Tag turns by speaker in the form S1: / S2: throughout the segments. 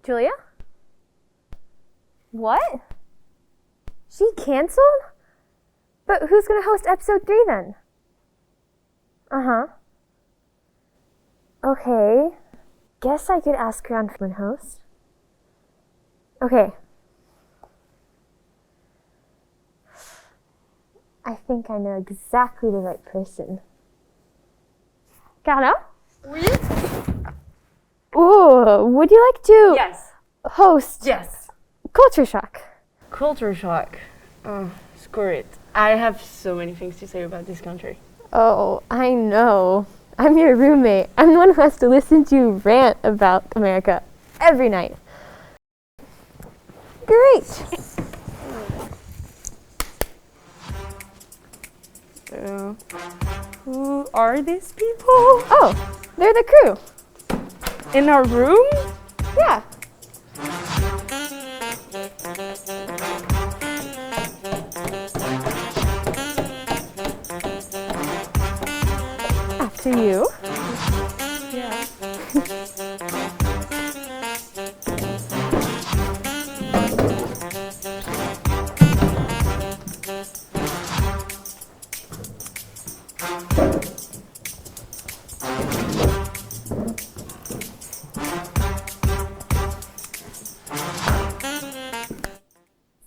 S1: Julia? What? She canceled? But who's gonna host episode 3 then? Uh-huh. Okay. Guess I could ask around for a host. Okay. I think I know exactly the right person. Carla?
S2: Oui?
S1: Ooh, would you like to
S2: Yes.
S1: host
S2: Yes.
S1: Culture Shock?
S2: Culture shock. Oh, screw it. I have so many things to say about this country.
S1: Oh, I know. I'm your roommate. I'm the one who has to listen to you rant about America every night. Great.
S2: So, who are these people?
S1: Oh, they're the crew.
S2: In our room?
S1: Yeah. After you.
S2: Yeah.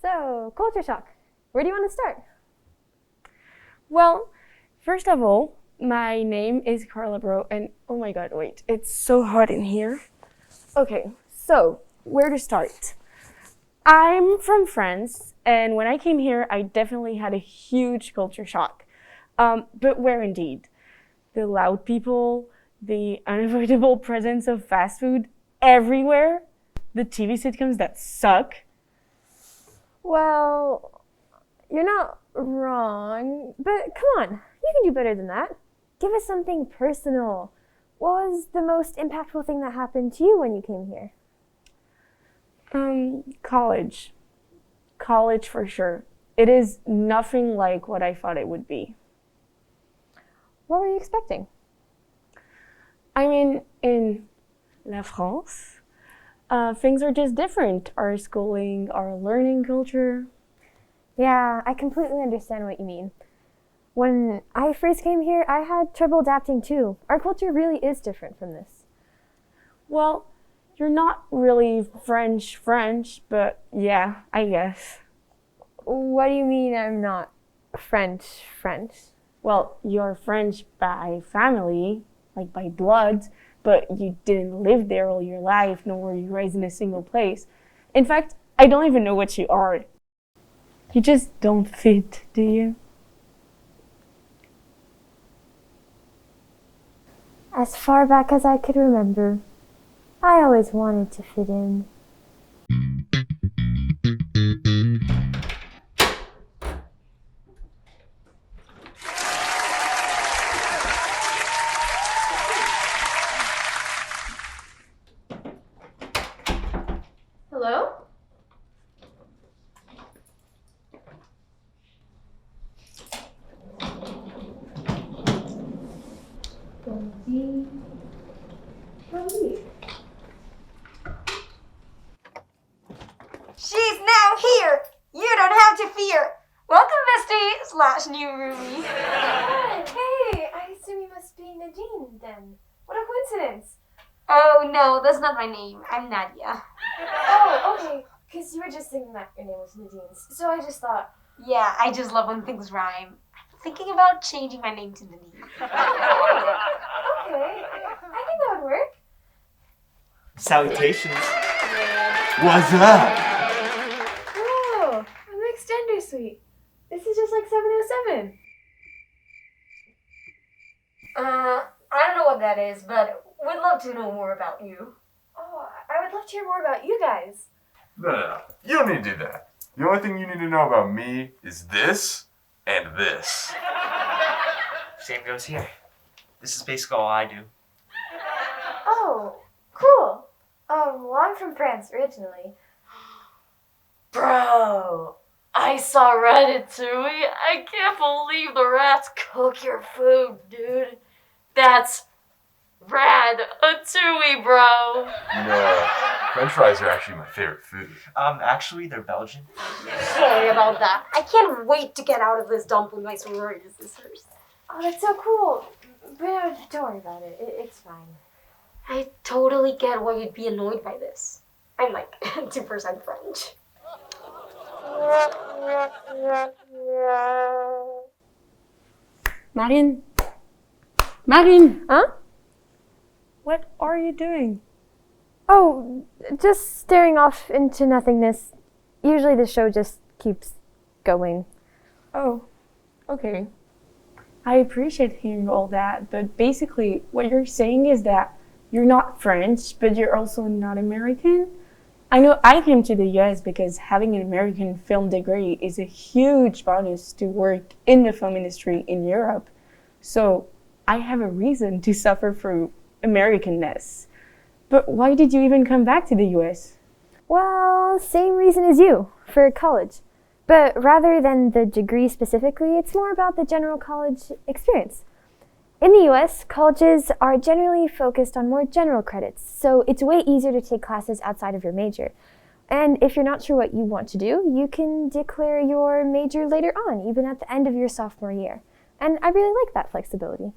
S1: So, Culture Shock. Where do you want to start?
S2: Well, first of all, my name is Carla Brault, and oh my god, wait, it's so hot in here. Okay, so where to start? I'm from France, and when I came here, I definitely had a huge culture shock. But where indeed? The loud people, the unavoidable presence of fast food everywhere, the TV sitcoms that suck.
S1: Well, you're not wrong, but come on, you can do better than that. Give us something personal. What was the most impactful thing that happened to you when you came here?
S2: College. College for sure. It is nothing like what I thought it would be.
S1: What were you expecting?
S2: I mean, in La France, things are just different. Our schooling, our learning culture.
S1: Yeah, I completely understand what you mean. When I first came here, I had trouble adapting too. Our culture really is different from this.
S2: Well, you're not really French, but yeah, I guess.
S1: What do you mean I'm not French?
S2: Well, you're French by family, like by blood, but you didn't live there all your life, nor were you raised in a single place. In fact, I don't even know what you are. You just don't fit, do you?
S1: As far back as I could remember, I always wanted to fit in. Hello?
S3: She's now here! You don't have to fear! Welcome, bestie / new roomie.
S1: Hey, I assume you must be Nadine then. What a coincidence.
S3: Oh no, that's not my name. I'm Nadia.
S1: Oh, okay. Because you were just thinking that your name was Nadine's. So I just thought.
S3: Yeah, I just love when things rhyme. I'm thinking about changing my name to Nadine.
S1: Okay, I think that would work.
S4: Salutations. What's up?
S1: Oh, an extender suite. This is just like 707.
S3: I don't know what that is, but we'd love to know more about you.
S1: Oh, I would love to hear more about you guys.
S5: No. You don't need to do that. The only thing you need to know about me is this and this.
S4: Same goes here. This is basically all I do.
S1: Oh, cool. Well, I'm from France originally.
S3: Bro, I saw Ratatouille. I can't believe the rats cook your food, dude. That's
S2: Brad, a two-way, bro.
S5: You know, French fries are actually my favorite food.
S4: Actually, they're Belgian.
S3: Sorry about that. I can't wait to get out of this dump with my sorority sisters.
S1: Oh, that's so cool. But don't worry about it. It's fine.
S3: I totally get why you'd be annoyed by this. I'm like 2% French.
S2: Marine? Marine!
S1: Huh?
S2: What are you doing?
S1: Oh, just staring off into nothingness. Usually the show just keeps going.
S2: Oh, okay. I appreciate hearing all that, but basically what you're saying is that you're not French, but you're also not American. I know I came to the US because having an American film degree is a huge bonus to work in the film industry in Europe. So I have a reason to suffer through Americanness. But why did you even come back to the US?
S1: Well, same reason as you, for college. But rather than the degree specifically, it's more about the general college experience. In the US, colleges are generally focused on more general credits, so it's way easier to take classes outside of your major. And if you're not sure what you want to do, you can declare your major later on, even at the end of your sophomore year. And I really like that flexibility.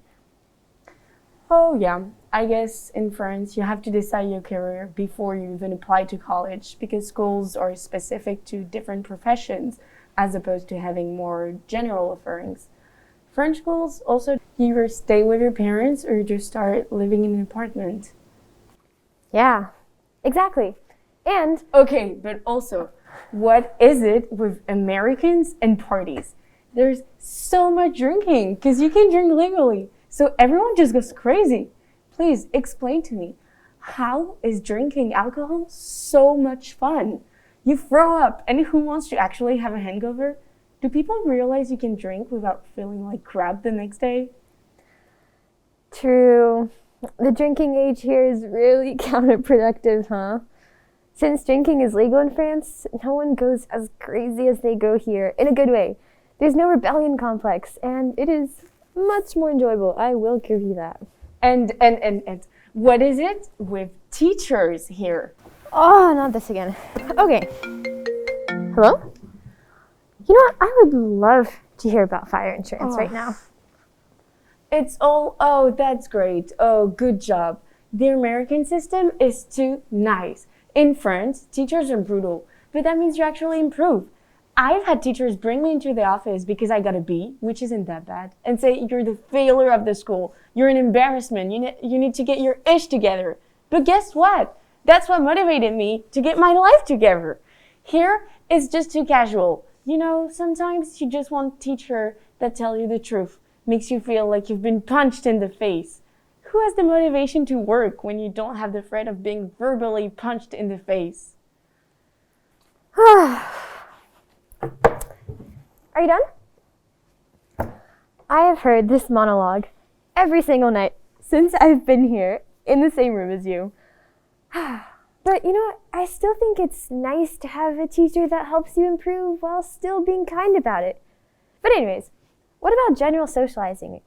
S2: Oh yeah, I guess in France you have to decide your career before you even apply to college because schools are specific to different professions as opposed to having more general offerings. French schools also, you either stay with your parents or you just start living in an apartment.
S1: Yeah, exactly. And
S2: Okay, but also, what is it with Americans and parties? There's so much drinking because you can drink legally. So everyone just goes crazy. Please explain to me, how is drinking alcohol so much fun? You throw up, and who wants to actually have a hangover? Do people realize you can drink without feeling like crap the next day?
S1: true, the drinking age here is really counterproductive, huh? Since drinking is legal in France, no one goes as crazy as they go here, in a good way. There's no rebellion complex, and it is much more enjoyable. I will give you that.
S2: And what is it with teachers here?
S1: Oh, not this again. Okay. Hello? You know what? I would love to hear about fire insurance right now.
S2: It's all, oh, that's great. Oh, good job. The American system is too nice. In France, teachers are brutal, but that means you actually improve. I've had teachers bring me into the office because I got a B, which isn't that bad, and say, you're the failure of the school. You're an embarrassment. You need to get your ish together. But guess what? That's what motivated me to get my life together. Here, it's just too casual. You know, sometimes you just want a teacher that tell you the truth, makes you feel like you've been punched in the face. Who has the motivation to work when you don't have the threat of being verbally punched in the face?
S1: Are you done? I have heard this monologue every single night since I've been here in the same room as you. But you know what? I still think it's nice to have a teacher that helps you improve while still being kind about it. But anyways, what about general socializing?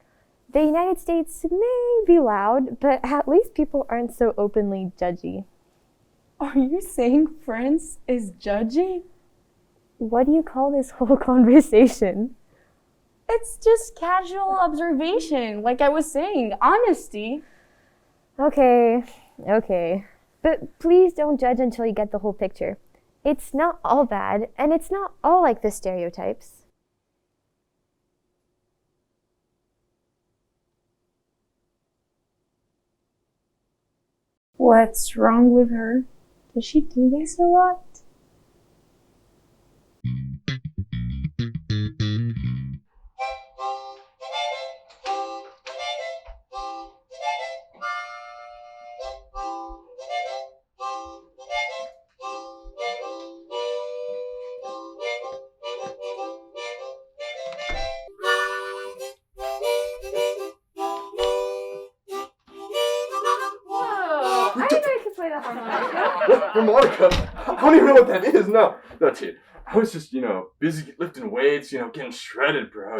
S1: The United States may be loud, but at least people aren't so openly judgy.
S2: Are you saying France is judgy?
S1: What do you call this whole conversation?
S2: It's just casual observation, like I was saying, honesty.
S1: Okay. But please don't judge until you get the whole picture. It's not all bad, and it's not all like the stereotypes.
S2: What's wrong with her? Does she do this a lot?
S1: I didn't know you could play the harmonica.
S5: Harmonica? I don't even know what that is. No, dude. I was just, busy lifting weights, getting shredded, bro,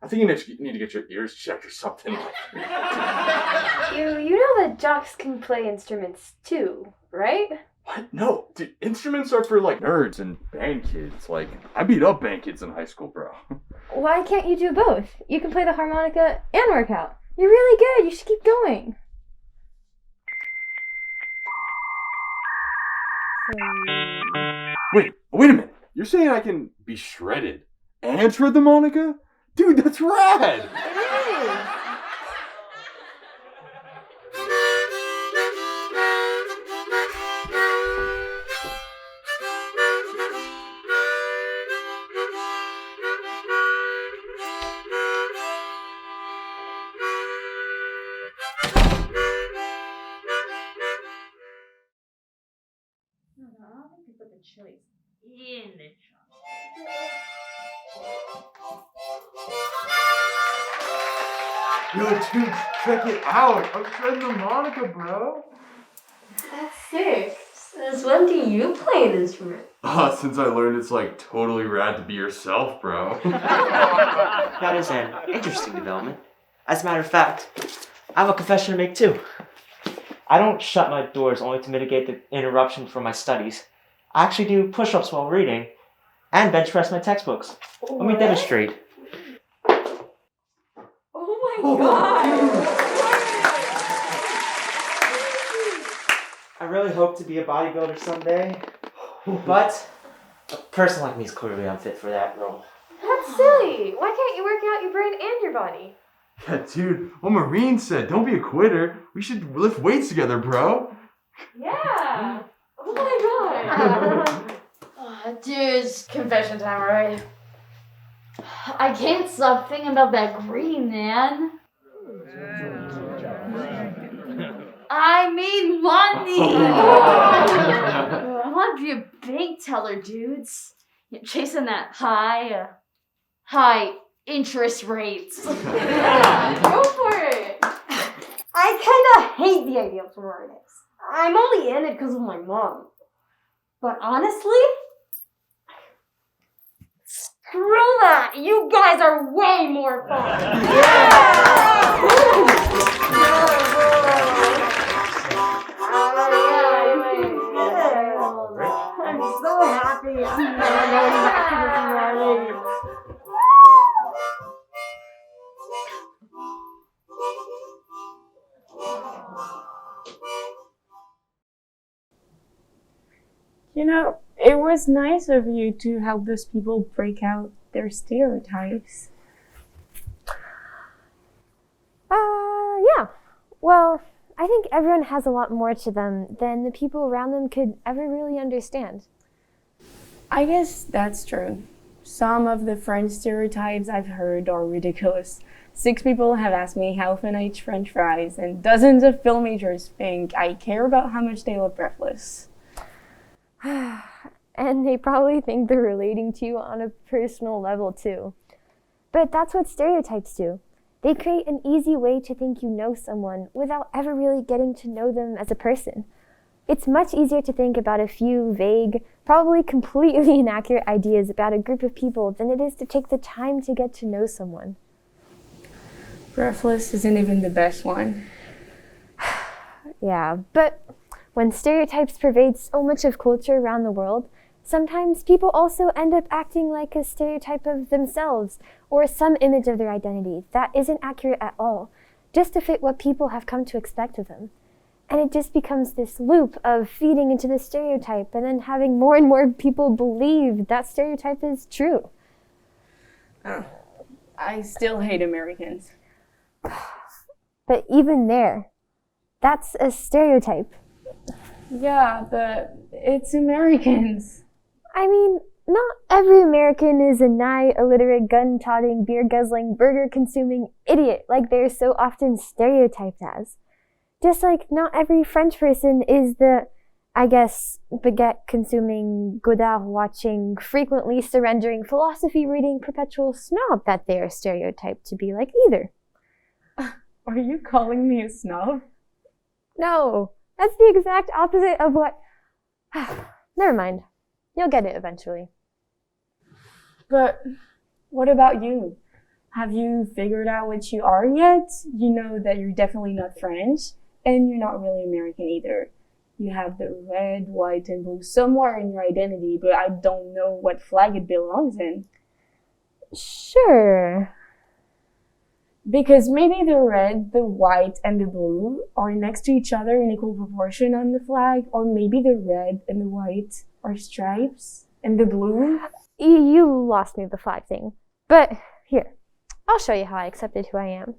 S5: I think you need to get your ears checked or something.
S1: You know that jocks can play instruments too, right?
S5: What? No, dude, instruments are for like nerds and band kids. Like, I beat up band kids in high school, bro.
S1: Why can't you do both? You can play the harmonica and work out. You're really good. You should keep going.
S5: Wait a minute. You're saying I can be shredded and shred the harmonica? Dude, that's rad!
S1: It is.
S5: Yo, dude, check it out. I'm shredding the harmonica, bro.
S3: That's sick. Since when do you play an instrument?
S5: Since I learned it's like totally rad to be yourself, bro.
S4: That is an interesting development. As a matter of fact, I have a confession to make too. I don't shut my doors only to mitigate the interruption from my studies. I actually do push-ups while reading and bench press my textbooks. Let me demonstrate.
S3: Oh my god!
S4: I really hope to be a bodybuilder someday, but a person like me is clearly unfit for that role.
S1: That's silly. Why can't you work out your brain and your body?
S5: Yeah, dude, what Marine said, don't be a quitter. We should lift weights together, bro.
S1: Yeah. Oh my god.
S3: Dudes, confession time, alright? I can't stop thinking about that green, man. I mean money! I want to be a bank teller, dudes. You're chasing that high interest rates.
S1: Yeah, go for it.
S3: I kind of hate the idea of sororities. I'm only in it because of my mom. But honestly, screw that! You guys are way more fun! I'm so happy I'm never going back to this morning.
S2: You know, it was nice of you to help those people break out their stereotypes.
S1: Yeah. Well, I think everyone has a lot more to them than the people around them could ever really understand.
S2: I guess that's true. Some of the French stereotypes I've heard are ridiculous. 6 people have asked me how often I eat French fries, and dozens of film majors think I care about how much they love Breathless.
S1: And they probably think they're relating to you on a personal level too. But that's what stereotypes do. They create an easy way to think you know someone without ever really getting to know them as a person. It's much easier to think about a few vague, probably completely inaccurate ideas about a group of people than it is to take the time to get to know someone.
S2: Breathless isn't even the best one.
S1: Yeah, but when stereotypes pervade so much of culture around the world, sometimes people also end up acting like a stereotype of themselves or some image of their identity that isn't accurate at all, just to fit what people have come to expect of them. And it just becomes this loop of feeding into the stereotype and then having more and more people believe that stereotype is true.
S2: Oh, I still hate Americans.
S1: But even there, that's a stereotype.
S2: Yeah, but it's Americans.
S1: I mean, not every American is a nigh illiterate, gun-toting, beer-guzzling, burger-consuming idiot like they're so often stereotyped as. Just like not every French person is the, I guess, baguette-consuming, Godard-watching, frequently surrendering, philosophy-reading, perpetual snob that they are stereotyped to be like either.
S2: Are you calling me a snob?
S1: No, that's the exact opposite of what... Never mind. You'll get it eventually.
S2: But what about you? Have you figured out what you are yet? You know that you're definitely not French, and you're not really American either. You have the red, white, and blue somewhere in your identity, but I don't know what flag it belongs in.
S1: Sure.
S2: Because maybe the red, the white, and the blue are next to each other in equal proportion on the flag, or maybe the red and the white are stripes, and the blue...
S1: You lost me with the flag thing. But here, I'll show you how I accepted who I am.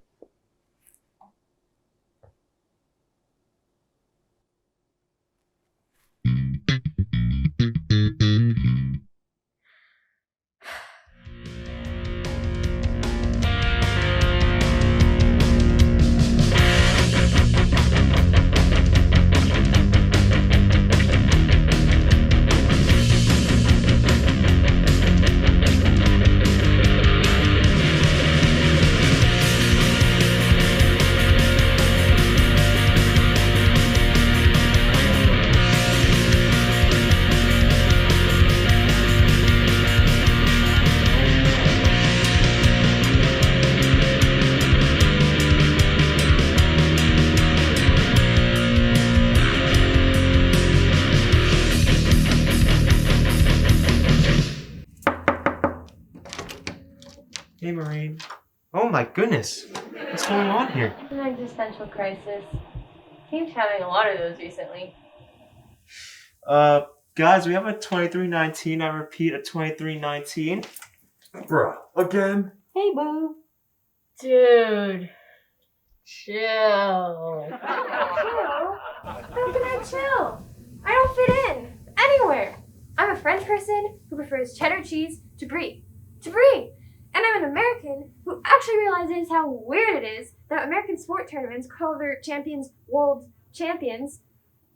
S4: Hey, Maureen. Oh my goodness. What's going on here?
S1: An existential crisis. Keep having a lot of those recently.
S4: Guys, we have a 2319. I repeat, a 2319.
S5: Bruh, again?
S3: Hey, boo.
S1: Dude. Chill.
S3: Chill? How can I chill? I don't fit in. Anywhere. I'm a French person who prefers cheddar cheese to brie. To brie! And I'm an American who actually realizes how weird it is that American sport tournaments call their champions world champions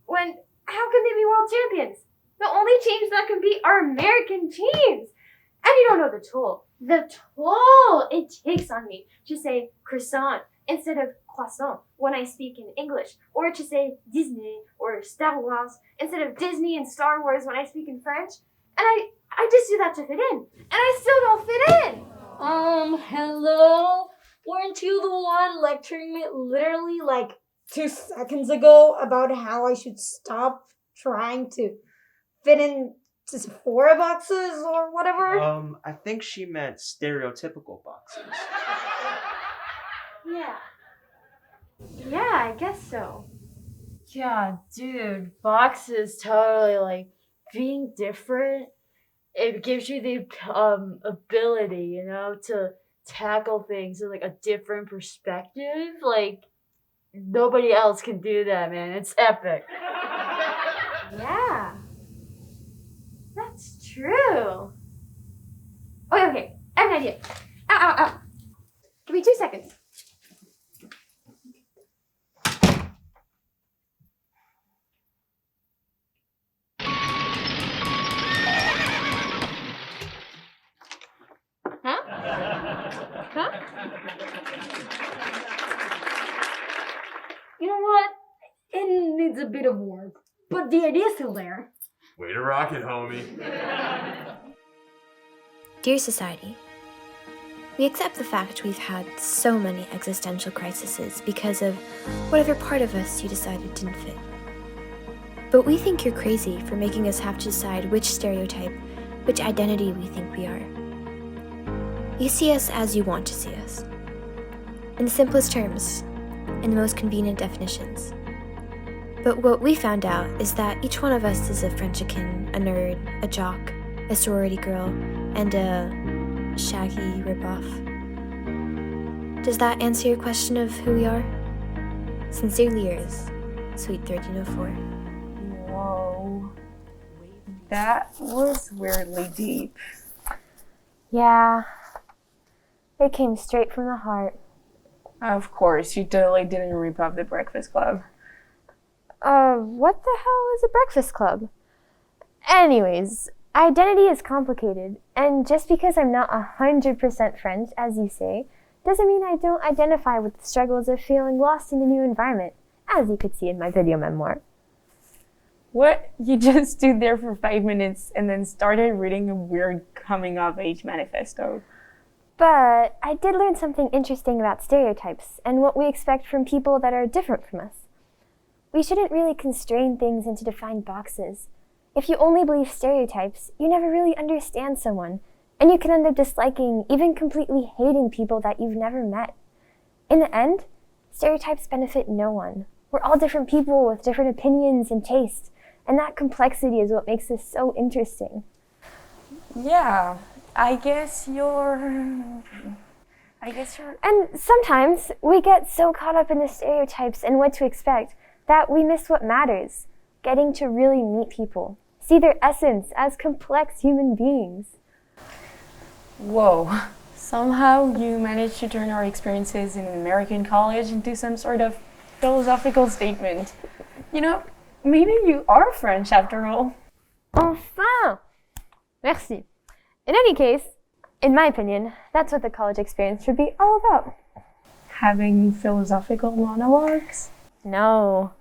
S3: when how can they be world champions? The only teams that can beat are American teams. And you don't know the toll. The toll it takes on me to say croissant instead of croissant when I speak in English, or to say Disney or Star Wars instead of Disney and Star Wars when I speak in French. And I just do that to fit in. And I still don't fit in.
S6: Hello? Weren't you the one lecturing me literally like 2 seconds ago about how I should stop trying to fit in to Sephora boxes or whatever?
S4: I think she meant stereotypical boxes.
S3: Yeah. Yeah, I guess so.
S7: Yeah, dude, boxes totally like being different. It gives you the ability, you know, to tackle things in like a different perspective. Like nobody else can do that, man. It's epic.
S3: Yeah. That's true. Okay. I have an idea. Ow. Give me 2 seconds. Huh?
S6: You know what? It needs a bit of work, but the idea's still there.
S5: Way to rock it, homie.
S8: Dear Society, we accept the fact we've had so many existential crises because of whatever part of us you decided didn't fit. But we think you're crazy for making us have to decide which stereotype, which identity we think we are. You see us as you want to see us. In the simplest terms, in the most convenient definitions. But what we found out is that each one of us is a Frenchican, a nerd, a jock, a sorority girl, and a shaggy ripoff. Does that answer your question of who we are? Sincerely yours, Sweet 1304.
S2: Whoa. That was weirdly deep.
S1: Yeah. It came straight from the heart.
S2: Of course, you totally didn't rip off the Breakfast Club.
S1: What the hell is a breakfast club? Anyways, identity is complicated, and just because I'm not 100% French, as you say, doesn't mean I don't identify with the struggles of feeling lost in a new environment, as you could see in my video memoir.
S2: What? You just stood there for 5 minutes and then started reading a weird coming-of-age manifesto.
S1: But I did learn something interesting about stereotypes and what we expect from people that are different from us. We shouldn't really constrain things into defined boxes. If you only believe stereotypes, you never really understand someone, and you can end up disliking, even completely hating people that you've never met. In the end, stereotypes benefit no one. We're all different people with different opinions and tastes, and that complexity is what makes this so interesting.
S2: Yeah, I guess you're...
S1: And sometimes we get so caught up in the stereotypes and what to expect that we miss what matters, getting to really meet people, see their essence as complex human beings.
S2: Whoa. Somehow you managed to turn our experiences in an American college into some sort of philosophical statement. You know, maybe you are French after all.
S1: Enfin! Merci. In any case, in my opinion, that's what the college experience should be all about.
S2: Having philosophical monologues?
S1: No.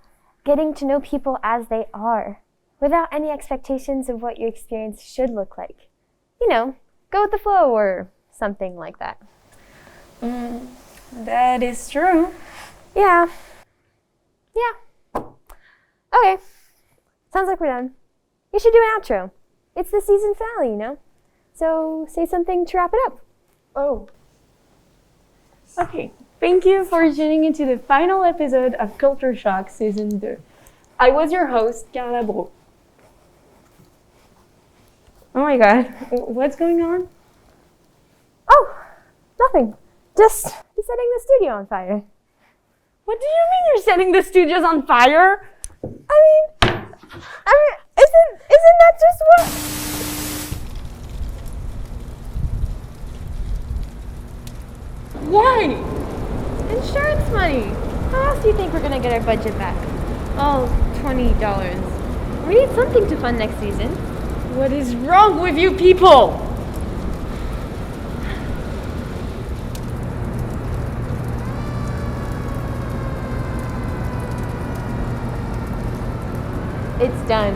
S1: Getting to know people as they are, without any expectations of what your experience should look like. You know, go with the flow or something like that.
S2: That is true.
S1: Yeah. Okay. Sounds like we're done. You should do an outro. It's the season finale, you know? So say something to wrap it up.
S2: Oh. Okay. Thank you for tuning into the final episode of Culture Shock Season 2. I was your host, Carla Brault. Oh my god, what's going on?
S1: Oh, nothing. Just setting the studio on fire.
S2: What do you mean you're setting the studios on fire?
S1: I mean, isn't that just what?
S2: Why?
S1: Insurance money. How else do you think we're gonna get our budget back? Oh, $20. We need something to fund next season.
S2: What is wrong with you people?
S1: It's done.